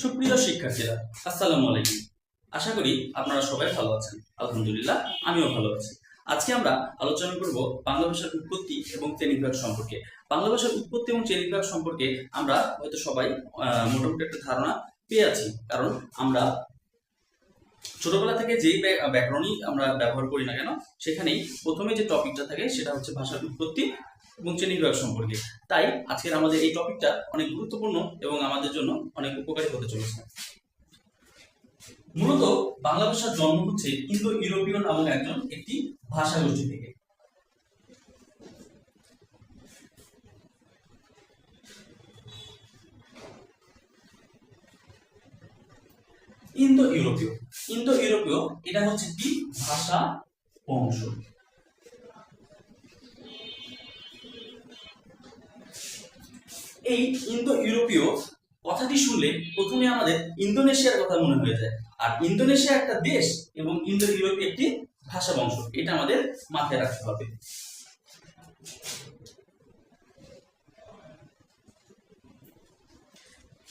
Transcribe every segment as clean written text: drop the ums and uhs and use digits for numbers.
সুপ্রিয় শিক্ষার্থীরা, আসসালামু আলাইকুম। আশা করি আপনারা সবাই ভালো আছেন। আলহামদুলিল্লাহ, আমিও ভালো আছি। আজকে আমরা আলোচনা করব বাংলা ভাষার উৎপত্তি এবং শ্রেণীবিভাগ সম্পর্কে। বাংলা ভাষার উৎপত্তি এবং শ্রেণীবিভাগ সম্পর্কে আমরা হয়তো সবাই মোটামুটি একটা ধারণা পেয়ে আছি, কারণ আমরা ছোটবেলা থেকে যেই ব্যাকরণই আমরা ব্যবহার করি না কেন, সেখানেই প্রথমে যে টপিকটা থাকে সেটা হচ্ছে ভাষার উৎপত্তি এবং শ্রেণীবিভাগ সম্পর্কে। তাই আজকের আমাদের এই টপিকটা অনেক গুরুত্বপূর্ণ এবং আমাদের জন্য অনেক উপকারী হতে চলেছে। মূলত বাংলা ভাষার জন্ম হচ্ছে ইন্দো ইউরোপীয় নামক একটি ভাষা গোষ্ঠী থেকে। ইন্দো ইউরোপীয় এটা হচ্ছে কি ভাষা বংশ। এই ইন্দো ইউরোপীয় কথাটি শুনলে প্রথমে আমাদের ইন্দোনেশিয়ার কথা মনে হয়ে যায়, আর ইন্দোনেশিয়া একটা দেশ এবং ইন্দো ইউরোপীয় একটি ভাষা বংশ, এটা আমাদের মাথায় রাখতে হবে।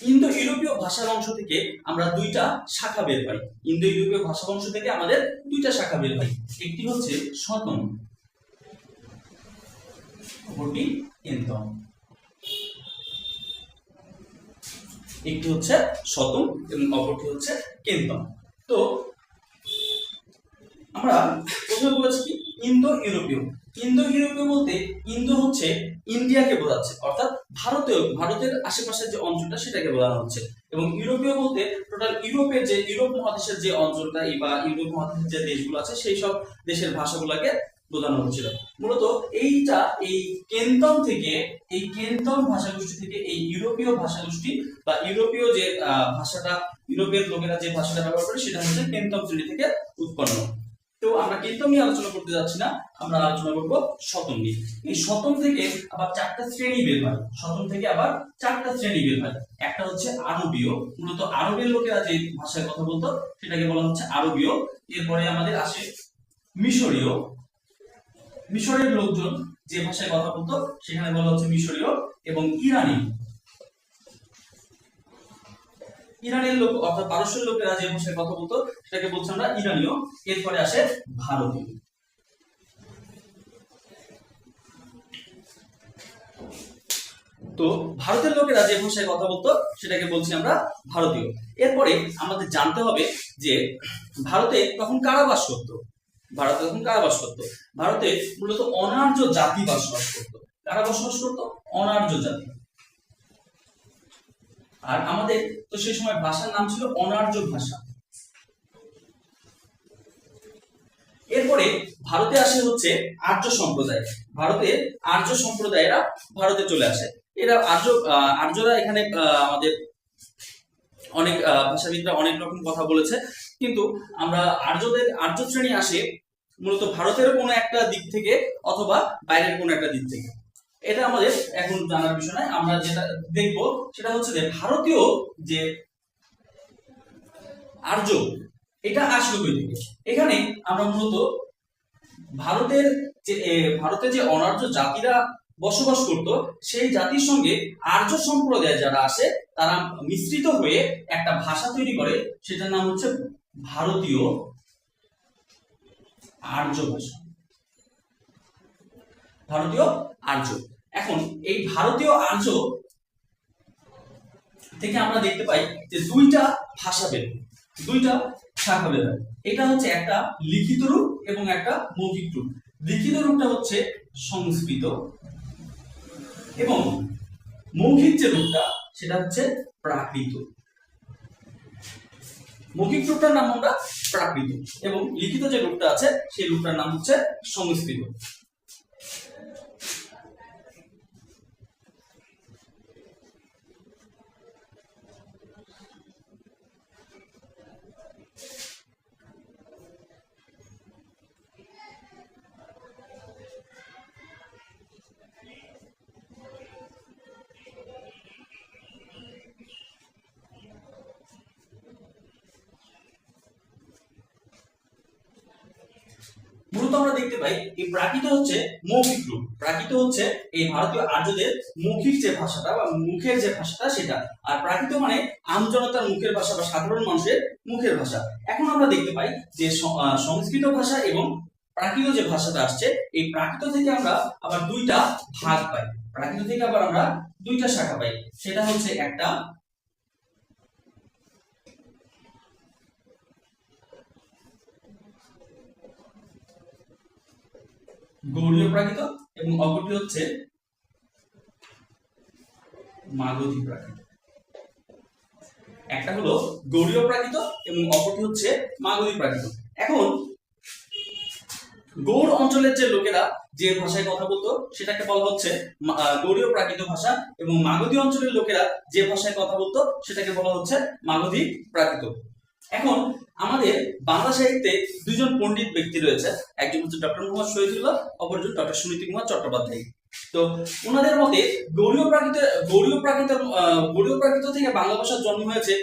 ইন্দো ইউরোপীয় ভাষা বংশ থেকে আমরা দুইটা শাখা বের পাই। ইন্দো ইউরোপীয় ভাষা বংশ থেকে আমাদের দুইটা শাখা বের পাই, একটি হচ্ছে শতম, অপরটি কেন্তম। একটি হচ্ছে শতম এবং অপরটি হচ্ছে কেন্তম। তো আমরা প্রথমে বলেছি কি ইন্দো ইউরোপীয় বলতে ইন্দো হচ্ছে ইন্ডিয়াকে বোঝাচ্ছে, অর্থাৎ ভারতের আশেপাশের যে অঞ্চলটা সেটাকে বোঝানো হচ্ছে, এবং ইউরোপীয় বলতে টোটাল ইউরোপ মহাদেশের যে অঞ্চলটা বা ইউরোপ মহাদেশের যে দেশগুলো আছে সেই সব দেশের ভাষাগুলোকে বোঝানো হচ্ছিল। মূলত এই কেন্তম ভাষাগোষ্ঠী থেকে এই ইউরোপীয় ভাষাগোষ্ঠী বা ইউরোপীয় যে ভাষাটা, ইউরোপের লোকেরা যে ভাষাটা ব্যবহার করে সেটা হচ্ছে কেন্তম শ্রেণী থেকে উৎপন্ন। তো আমরা কেন্তম নিয়ে আলোচনা করতে যাচ্ছি না, আমরা আলোচনা করবো শতম নিয়ে। এই শতম থেকে আবার চারটা শ্রেণী বের হয়, একটা হচ্ছে আরবীয়, মূলত আরবের লোকেরা যে ভাষায় কথা বলতো সেটাকে বলা হচ্ছে আরবীয়। এরপরে আমাদের আসে মিশরের লোকজন যে ভাষায় কথা বলতো সেখানে বলা হচ্ছে মিশরীয়, এবং ইরানের লোক অর্থাৎ পারস্যের লোকেরা যে ভাষায় কথা বলতো সেটাকে বলছি আমরা ইরানীয়। এরপরে আসে ভারতীয়। তো ভারতের লোকেরা যে ভাষায় কথা বলতো সেটাকে বলছি আমরা ভারতীয়। এরপরে আমাদের জানতে হবে যে ভারতে তখন কারা বাস করতো। ভারতে মূলত অনার্য জাতি বসবাস করতো। কারা বসবাস করতো? অনার্য জাতি। আর আমাদের তো সেই সময় ভাষার নাম ছিল অনার্য ভাষা। এরপরে ভারতে আসে হচ্ছে আর্য সম্প্রদায়। আর্য সম্প্রদায়েরা ভারতে চলে আসে। এরা আর্যরা এখানে আমাদের অনেক ভাষাবিদরা অনেক রকম কথা বলেছে, কিন্তু আমরা আর্য শ্রেণী আসে মূলত ভারতের কোনো একটা দিক থেকে অথবা বাইরের কোনো একটা দিক থেকে। এটা আমাদের এখন জানার বিষয় নয়। আমরা যেটা দেখবো সেটা হচ্ছে যে ভারতীয় যে আর্য, এটা আসলো কই থেকে। এখানে আমরা মূলত ভারতে যে অনার্য জাতিরা বসবাস করত সেই জাতির সঙ্গে আর্য সম্প্রদায় যারা আসে তারা মিশ্রিত হয়ে একটা ভাষা তৈরি করে, সেটার নাম হচ্ছে ভারতীয় আর্য ভাষা। এখন এই ভারতীয় আর্য থেকে আমরা দেখতে পাই যে দুইটা ভাষা বের, দুইটা শাখা বের হয়। এটা হচ্ছে একটা লিখিত রূপ এবং একটা মৌখিক রূপ। লিখিত রূপটা হচ্ছে সংস্কৃত এবং মৌখিক যে রূপটা সেটা হচ্ছে প্রাকৃত। মৌখিক রূপটার নাম আমরা প্রাকৃত এবং লিখিত যে রূপটা আছে সেই রূপটার নাম হচ্ছে সংস্কৃত। মূলত আমরা দেখতে পাই এই প্রাকৃত হচ্ছে মৌখিক রূপ। প্রাকৃত হচ্ছে এই ভারতীয় আর্যদের মৌখিক যে ভাষাটা বা মুখের যে ভাষাটা সেটা, আর প্রাকৃত মানে আমজনতার মুখের ভাষা বা সাধারণ মানুষের মুখের ভাষা। এখন আমরা দেখতে পাই যে সংস্কৃত ভাষা এবং প্রাকৃত যে ভাষাটা আসছে, এই প্রাকৃত থেকে আমরা আবার দুইটা ভাগ পাই। প্রাকৃত থেকে আবার আমরা দুইটা শাখা পাই। সেটা হচ্ছে একটা গৌড়ীয় প্রাকৃত এবং অপরটি হচ্ছে মাগধী প্রাকৃত। একটা হলো গৌড়ীয় প্রাকৃত এবং অপরটি হচ্ছে মাগধী প্রাকৃত। এখন গৌড় অঞ্চলের যে লোকেরা যে ভাষায় কথা বলতো সেটাকে বলা হচ্ছে গৌড়ীয় প্রাকৃত ভাষা, এবং মাগধী অঞ্চলের লোকেরা যে ভাষায় কথা বলতো সেটাকে বলা হচ্ছে মাগধী প্রাকৃত। এখন আমাদের বাংলা সাহিত্যে দুইজন পণ্ডিত ব্যক্তি রয়েছে, একজন হচ্ছে ডক্টর মোহাম্মদ শহীদুল্লাহ, অপরজন ডক্টর সুনীতি কুমার চট্টোপাধ্যায়। তো ওনাদের মতে গৌড়ীয় প্রাকৃত থেকে বাংলা ভাষার জন্ম হয়েছে,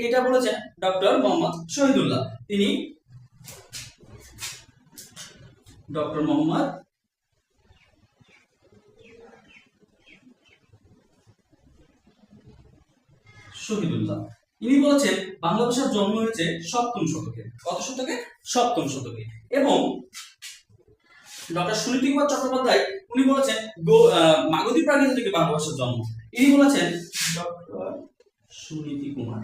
এটা বলেছেন ডক্টর মোহাম্মদ শহীদুল্লাহ। তিনি ডক্টর মোহাম্মদ শহীদুল্লাহ ইনি বলেছেন বাংলা ভাষার জন্ম হয়েছে সপ্তম শতকে। কত শতকে? সপ্তম শতকে। এবং ডক্টর সুনীতি কুমার চট্টোপাধ্যায় উনি বলেছেন মাগধী প্রাকৃত থেকে বাংলা ভাষার জন্ম। ইনি বলেছেন ডক্টর সুনীতি কুমার,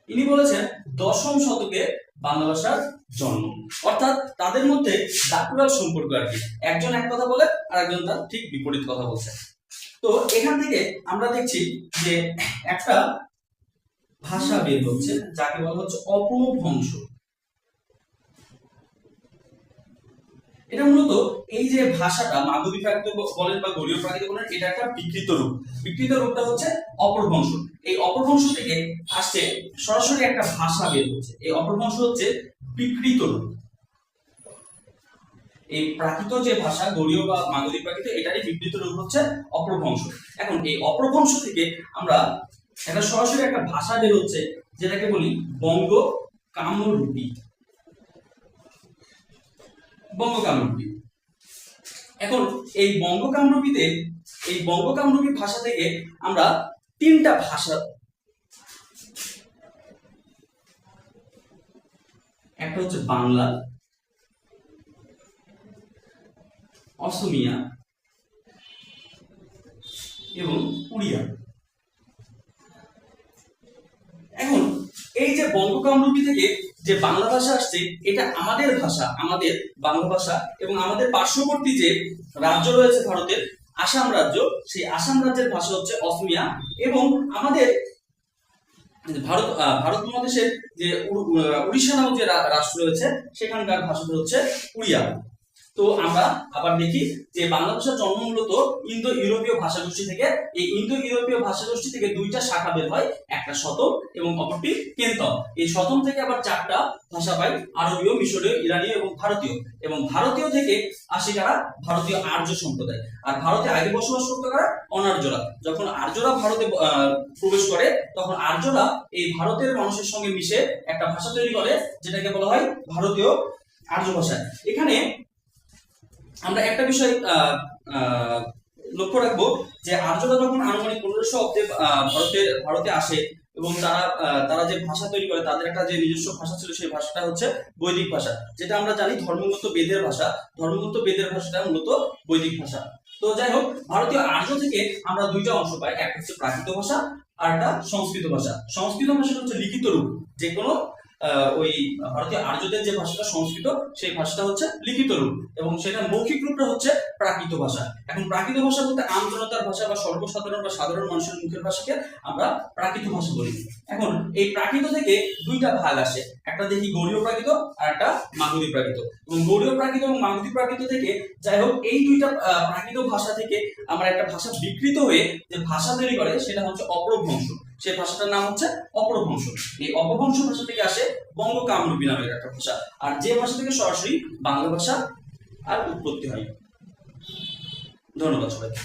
ইনি বলেছেন দশম শতকে বাংলা ভাষার জন্ম। অর্থাৎ তাদের মধ্যে দাপুরাল সম্পর্ক আর কি, একজন এক কথা বলে আর একজন তার ঠিক বিপরীত কথা বলছে। তো এখান থেকে আমরা দেখছি যে একটা ভাষা বের হচ্ছে যাকে বলা হচ্ছে অপভ্রংশ। এটা মূলত এই যে ভাষাটা মাগধী প্রাকৃত বলেন বা গৌড়ীয় প্রাকৃত বলেন, এটা একটা বিকৃত রূপ। বিকৃত রূপটা হচ্ছে অপভ্রংশ। এই অপভ্রংশ থেকে আসছে সরাসরি একটা ভাষা বের হচ্ছে। এই অপভ্রংশ হচ্ছে বিকৃত রূপ। এই প্রাকৃত যে ভাষা গৌড়ীয় বা মাগধী প্রাকৃত, এটারই বিকৃত রূপ হচ্ছে অপভ্রংশ। এখন এই অপভ্রংশ থেকে আমরা একটা সরাসরি একটা ভাষা বের হচ্ছে যেটাকে বলি বঙ্গ কামরূপী। বঙ্গকামরূপী। এখন এই বঙ্গকামরূপী ভাষা থেকে আমরা তিনটা ভাষা, একটা হচ্ছে বাংলা, অসমিয়া এবং উড়িয়া। এখন এই যে বঙ্গকামরূপী থেকে যে বাংলা ভাষা আসছে, এটা আমাদের ভাষা, আমাদের বাংলা ভাষা, এবং আমাদের পার্শ্ববর্তী যে রাজ্য রয়েছে ভারতের, আসাম রাজ্য, সেই আসাম রাজ্যের ভাষা হচ্ছে অসমিয়া, এবং আমাদের ভারত মহাদেশের যে উড়িষ্যা নামক যে রাষ্ট্র রয়েছে সেখানকার ভাষাটা হচ্ছে উড়িয়া। তো আমরা আবার দেখি যে বাংলা ভাষার জন্ম মূলত ইন্দো ইউরোপীয় ভাষাগোষ্ঠী থেকে। এই ইন্দো ইউরোপীয় ভাষাগোষ্ঠী থেকে দুইটা শাখা বের হয়, একটা শতম এবং অপরটি কেন্তন। এই শতম থেকে আবার চারটা ভাষা পাই, আরবীয়, মিশরীয়, ইরানীয় এবং ভারতীয়। এবং ভারতীয় থেকে আসে কারা? ভারতীয় আর্য সম্প্রদায়। আর ভারতে আগে বসবাস করতো কারা? অনার্যরা। যখন আর্যরা ভারতে প্রবেশ করে তখন আর্যরা এই ভারতের মানুষের সঙ্গে মিশে একটা ভাষা তৈরি করে যেটাকে বলা হয় ভারতীয় আর্য ভাষা। এখানে আমরা একটা বিষয় লক্ষ্য রাখবো যে আর্যরা যখন আনুমানিক 1500 অব্দে ভারতে আসে এবং তারা যে ভাষা তৈরি করে, তাদের একটা যে নিজস্ব ভাষা ছিল, সেই ভাষাটা হচ্ছে বৈদিক ভাষা, যেটা আমরা জানি ধর্মগত বেদের ভাষা। ধর্মগত বেদের ভাষাটা মূলত বৈদিক ভাষা। তো যাই হোক, ভারতীয় আর্য থেকে আমরা দুইটা অংশ পাই, একটা হচ্ছে প্রাকৃত ভাষা আর একটা সংস্কৃত ভাষা। সংস্কৃত ভাষাটা হচ্ছে লিখিত রূপ, যে কোনো ওই ভারতীয় আর্যদের যে ভাষাটা সংস্কৃত, সেই ভাষাটা হচ্ছে লিখিত রূপ, এবং সেটা মৌখিক রূপটা হচ্ছে প্রাকৃত ভাষা। এখন প্রাকৃত ভাষা বলতে আমজনতার ভাষা বা সর্বসাধারণ বা সাধারণ মানুষের মুখের ভাষাকে আমরা প্রাকৃত ভাষা বলি। এখন এই প্রাকৃত থেকে দুইটা ভাগ আসে, একটা দেখি গৌড়ীয় প্রাকৃত আর একটা মাগধী প্রাকৃত। এবং গৌড়ীয় প্রাকৃত এবং মাগধী প্রাকৃত থেকে যাই হোক এই দুইটা প্রাকৃত ভাষা থেকে আমরা একটা ভাষা বিকৃত হয়ে যে ভাষা তৈরি করে সেটা হচ্ছে অপভ্রংশ। সেই ভাষাটার নাম হচ্ছে অপভ্রংশ। এই অপভ্রংশ ভাষা থেকে আসে বঙ্গকামরূপী নামের একটা ভাষা, আর যে ভাষা থেকে সরাসরি বাংলা ভাষা আর উৎপত্তি হয়। ধন্যবাদ সবাইকে।